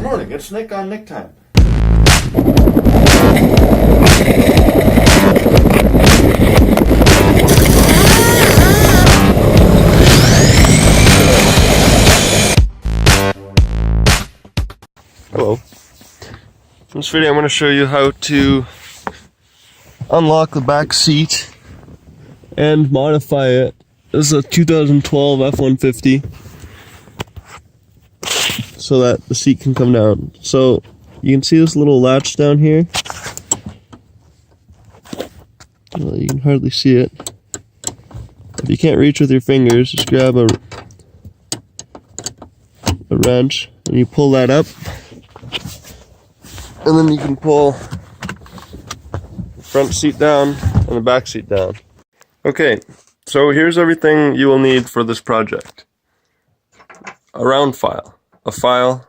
morning, it's Nick on Nick Time. Hello. In this video I'm going to show you how to unlock the back seat and modify it. This is a 2012 F150 so that the seat can come down. So you can see this little latch down here. Well, you can hardly see it. If you can't reach with your fingers, just grab a wrench and you pull that up. And then you can pull the front seat down and the back seat down. Okay, so here's everything you will need for this project. A round file. A file.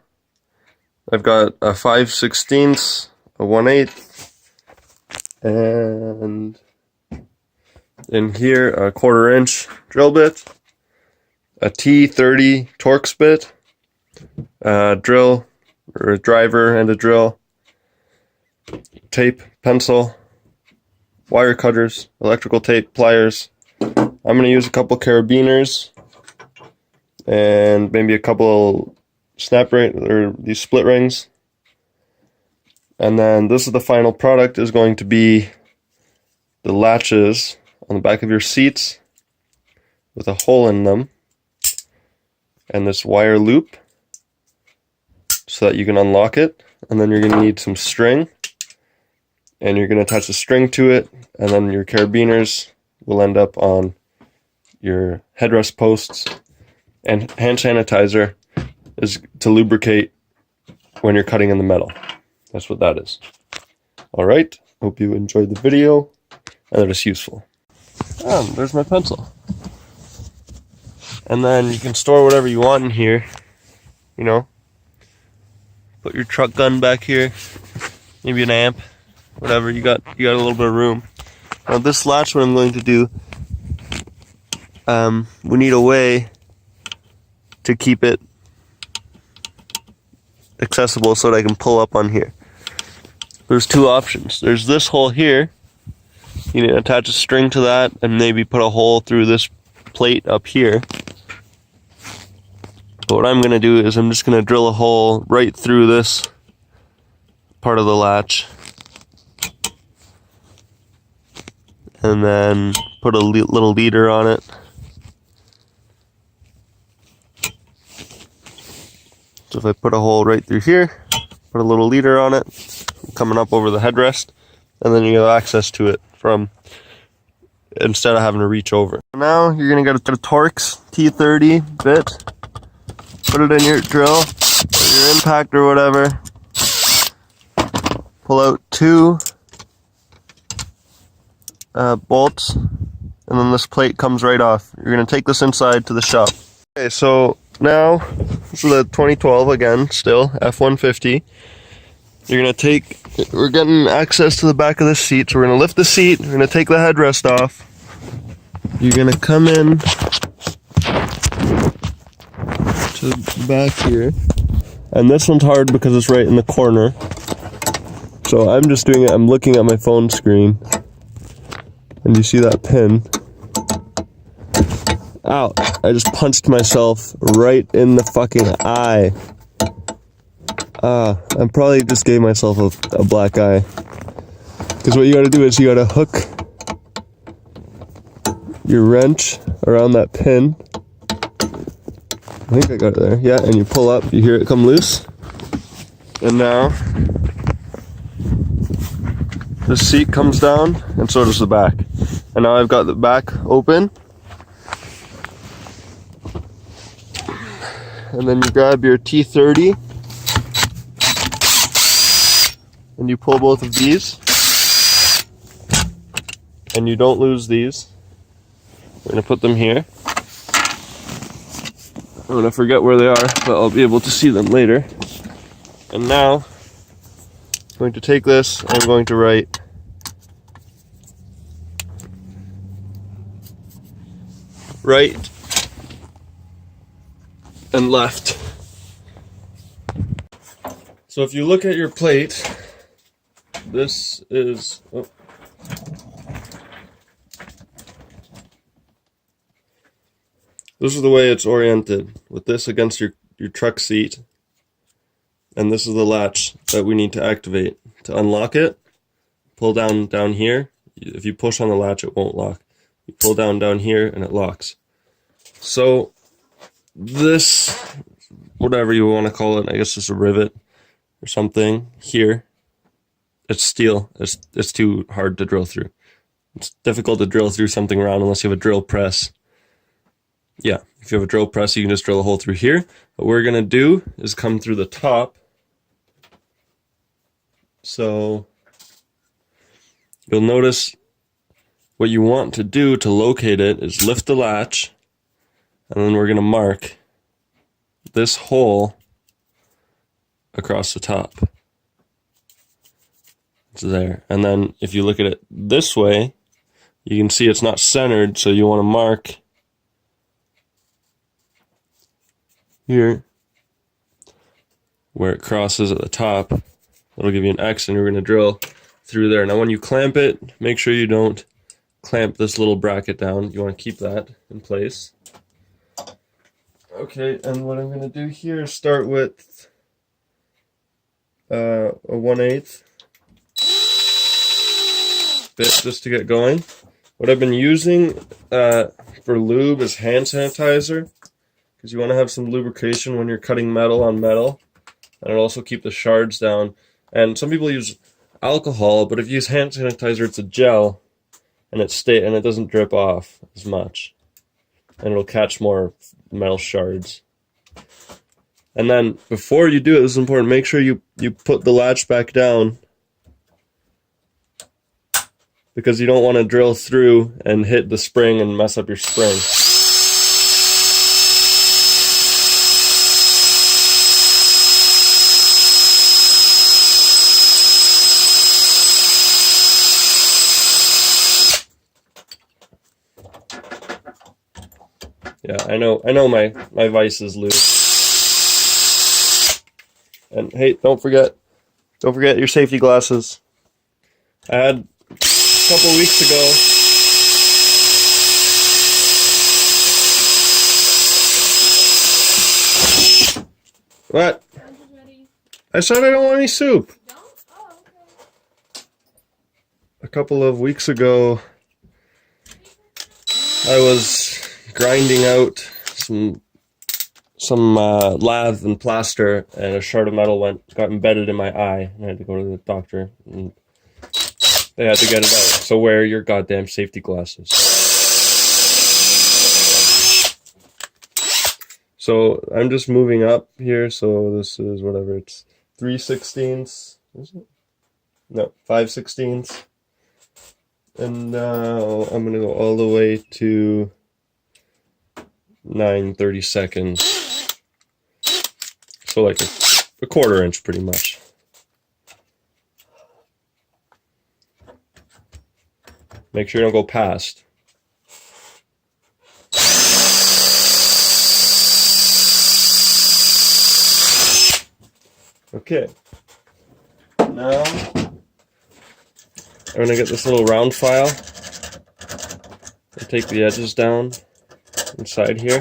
I've got a 5/16, a 1/8, and in here a 1/4 inch drill bit, a T30 Torx bit, a drill or a driver and a drill, tape, pencil, wire cutters, electrical tape, pliers. I'm going to use a couple carabiners and maybe a couple snap ring or these split rings. And then this is the final product, is going to be the latches on the back of your seats with a hole in them and this wire loop so that you can unlock it. And then you're going to need some string, and you're going to attach a string to it, and then your carabiners will end up on your headrest posts. And hand sanitizer is to lubricate when you're cutting in the metal. That's what that is. Alright, hope you enjoyed the video and that it's useful. There's my pencil. And then you can store whatever you want in here. You know, put your truck gun back here, maybe an amp, whatever, you got a little bit of room. Now this latch, what I'm going to do, we need a way to keep it accessible so that I can pull up on here. There's two options. There's this hole here. You need to attach a string to that and maybe put a hole through this plate up here. But what I'm going to do is I'm just going to drill a hole right through this part of the latch. And then put a little leader on it. So if I put a hole right through here, put a little leader on it, coming up over the headrest, and then you have access to it from, instead of having to reach over. Now you're going to get a Torx T30 bit, put it in your drill, or your impact or whatever, pull out two bolts, and then this plate comes right off. You're going to take this inside to the shop. Okay, so now, this is the 2012 again, still, F150. You're going to take, we're getting access to the back of this seat, so we're going to lift the seat, we're going to take the headrest off. You're going to come in to the back here, and this one's hard because it's right in the corner. So I'm just doing it, I'm looking at my phone screen, and you see that pin. Ow, I just punched myself right in the fucking eye. I probably just gave myself a black eye. Because what you gotta do is you gotta hook your wrench around that pin. I think I got it there. Yeah, and you pull up, you hear it come loose. And now, the seat comes down, and so does the back. And now I've got the back open. And then you grab your T30 and you pull both of these, and you don't lose these. We're going to put them here. I'm going to forget where they are, but I'll be able to see them later. And now I'm going to take this and I'm going to write right and left. So if you look at your plate, this is... Oh. This is the way it's oriented, with this against your truck seat. And this is the latch that we need to activate. To unlock it, pull down here. If you push on the latch, it won't lock. You pull down here and it locks. So this, whatever you want to call it, I guess it's a rivet or something here. It's steel. It's too hard to drill through. It's difficult to drill through something round unless you have a drill press. Yeah, if you have a drill press, you can just drill a hole through here. What we're going to do is come through the top. So you'll notice what you want to do to locate it is lift the latch, and then we're going to mark this hole across the top. It's there. And then if you look at it this way, you can see it's not centered, so you want to mark here where it crosses at the top. It'll give you an X, and you're going to drill through there. Now when you clamp it, make sure you don't clamp this little bracket down. You want to keep that in place. Okay, and what I'm going to do here is start with a 1/8 bit just to get going. What I've been using for lube is hand sanitizer, because you want to have some lubrication when you're cutting metal on metal, and it'll also keep the shards down. And some people use alcohol, but if you use hand sanitizer, it's a gel, and it doesn't drip off as much, and it'll catch more metal shards. And then before you do it, this is important, make sure you put the latch back down, because you don't want to drill through and hit the spring and mess up your spring. Yeah, I know my vise is loose. And hey, don't forget your safety glasses. I had a couple weeks ago, what? I said I don't want any soup. A couple of weeks ago, I was grinding out some lath and plaster, and a shard of metal got embedded in my eye, and I had to go to the doctor, and they had to get it out. So wear your goddamn safety glasses. So I'm just moving up here, so this is whatever, it's 3/16, is it? No, 5/16. And now I'm going to go all the way to 9/32. So like a 1/4 inch pretty much. Make sure you don't go past. Okay. Now I'm going to get this little round file and take the edges down inside here.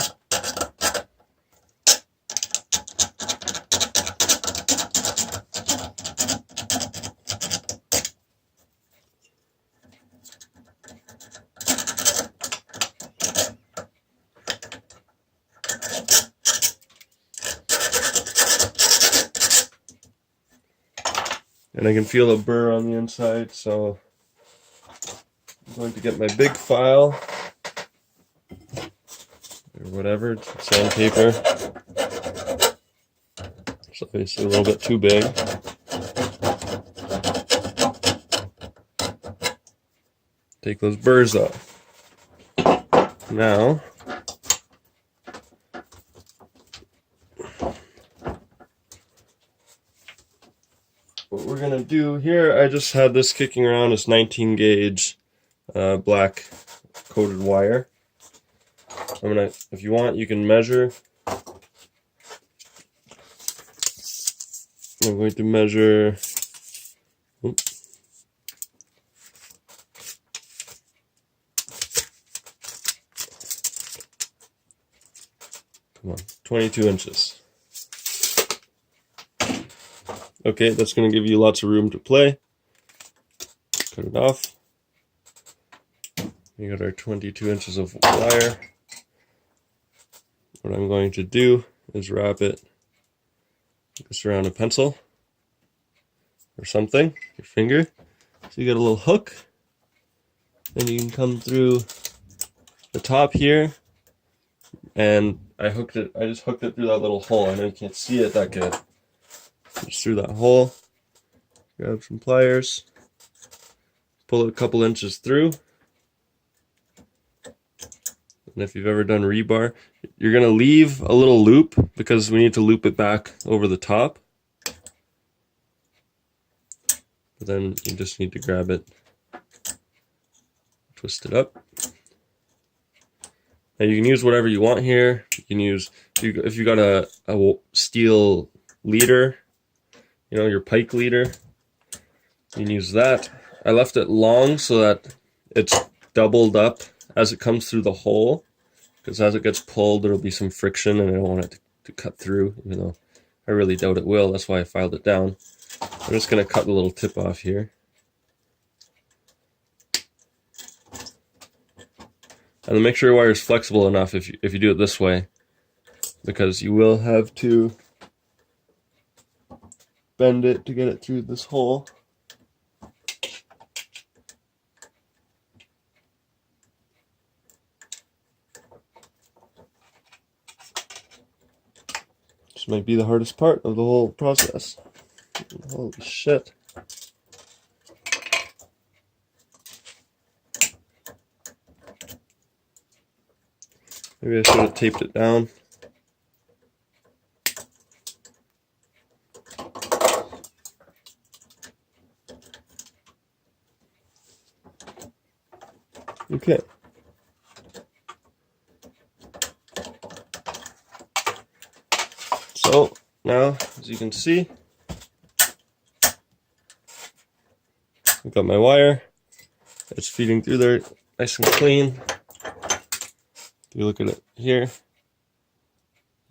And I can feel a burr on the inside, so I'm going to get my big file, or whatever, sandpaper. It's obviously a little bit too big. Take those burrs off. Now, what we're going to do here, I just had this kicking around, this 19 gauge black coated wire. I'm going to, if you want, you can measure I'm going to measure, come on, 22 inches. Okay, that's going to give you lots of room to play. Cut it off. We got our 22 inches of wire. What I'm going to do is wrap it just around a pencil or something, your finger. So you get a little hook, and you can come through the top here, and I just hooked it through that little hole. I know you can't see it that good. Just through that hole, grab some pliers, pull it a couple inches through. And if you've ever done rebar, you're gonna leave a little loop because we need to loop it back over the top. But then you just need to grab it, twist it up. Now you can use whatever you want here. You can use, if you got a steel leader, you know, your pike leader, you can use that. I left it long so that it's doubled up as it comes through the hole, because as it gets pulled there'll be some friction and I don't want it to cut through, even though I really doubt it will. That's why I filed it down. I'm just going to cut the little tip off here. And then make sure your wire is flexible enough if you do it this way, because you will have to bend it to get it through this hole. This might be the hardest part of the whole process. Holy shit. Maybe I should have taped it down. Okay. So now, as you can see, I've got my wire. It's feeding through there nice and clean. If you look at it here,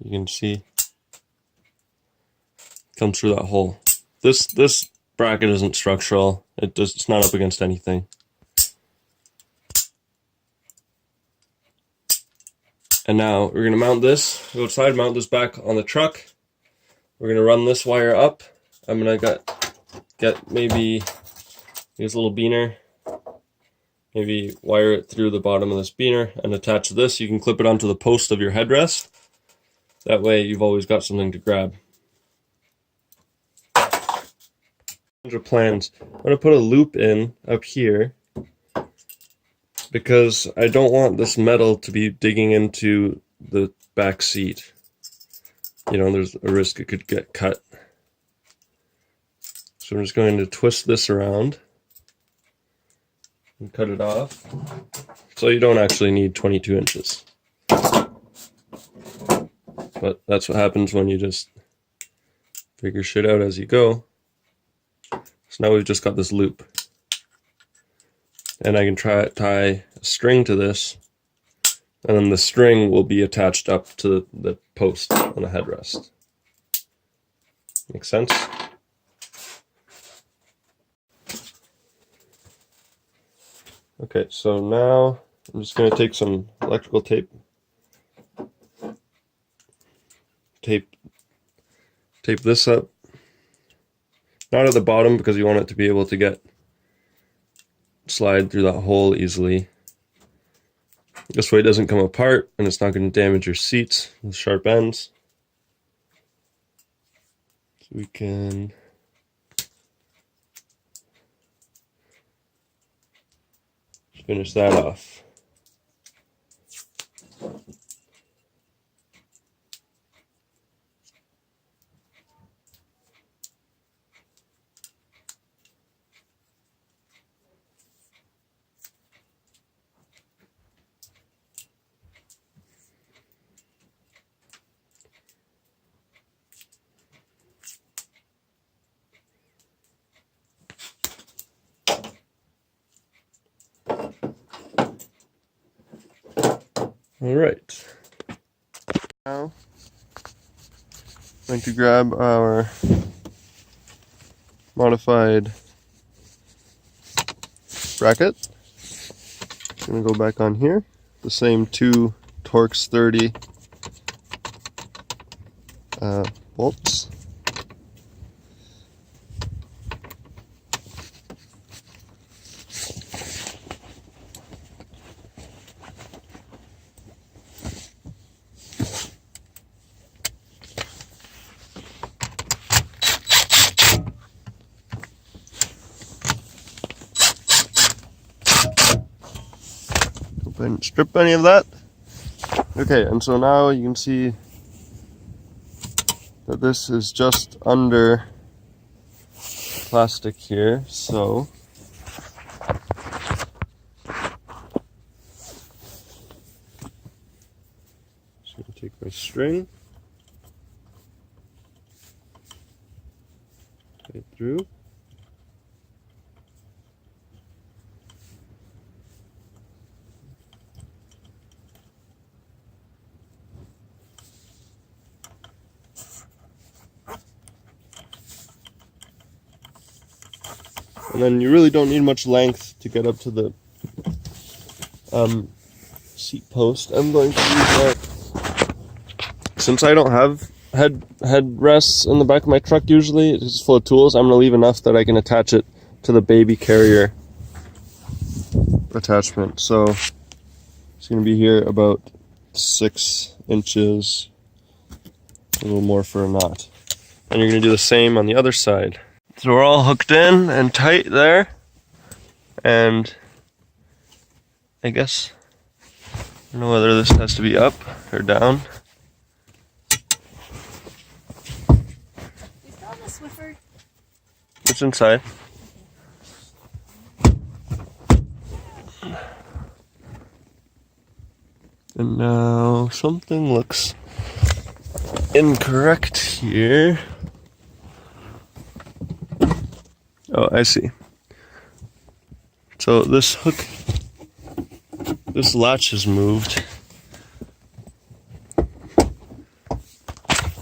you can see it comes through that hole. This bracket isn't structural. It's not up against anything. And now we're going to mount this, go outside, mount this back on the truck. We're going to run this wire up. I'm going to get maybe use a little beaner, maybe wire it through the bottom of this beaner and attach this. You can clip it onto the post of your headrest. That way you've always got something to grab. Plans. I'm going to put a loop in up here because I don't want this metal to be digging into the back seat. You know, there's a risk it could get cut. So I'm just going to twist this around and cut it off. So you don't actually need 22 inches. But that's what happens when you just figure shit out as you go. So now we've just got this loop. And I can tie a string to this, and then the string will be attached up to the post on the headrest. Make sense? Okay, so now I'm just going to take some electrical tape, tape this up, not at the bottom because you want it to be able to slide through that hole easily. This way it doesn't come apart and it's not going to damage your seats with sharp ends. So we can finish that off. Alright. Now, I'm going to grab our modified bracket. I'm going to go back on here. The same two Torx 30 bolts. Go ahead and strip any of that. Okay, and so now you can see that this is just under plastic here, so just gonna take my string, tie it through. And then you really don't need much length to get up to the seat post. I'm going to use that. Since I don't have head rests in the back of my truck usually, it's just full of tools, I'm going to leave enough that I can attach it to the baby carrier attachment. So it's going to be here about 6 inches, a little more for a knot. And you're going to do the same on the other side. So we're all hooked in and tight there, and I guess, I don't know whether this has to be up or down. You still have the Swiffer? It's inside. And now something looks incorrect here. Oh, I see. So this hook, this latch is moved.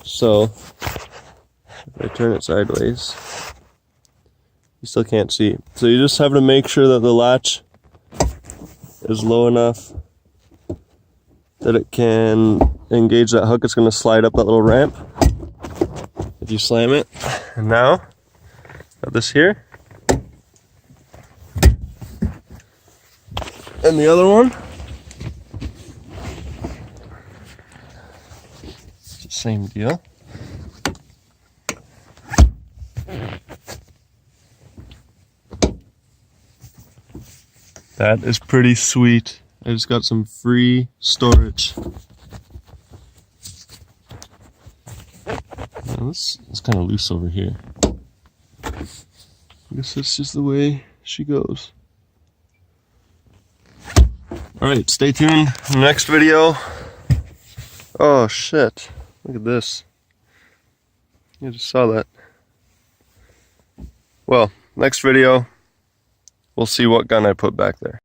So if I turn it sideways, you still can't see. So you just have to make sure that the latch is low enough that it can engage that hook. It's going to slide up that little ramp if you slam it. And now, got this here. And the other one, it's the same deal. That is pretty sweet. I just got some free storage. Now this is kind of loose over here. I guess that's just the way she goes. Alright, stay tuned for the next video. Oh shit, look at this. I just saw that. Well, next video, we'll see what gun I put back there.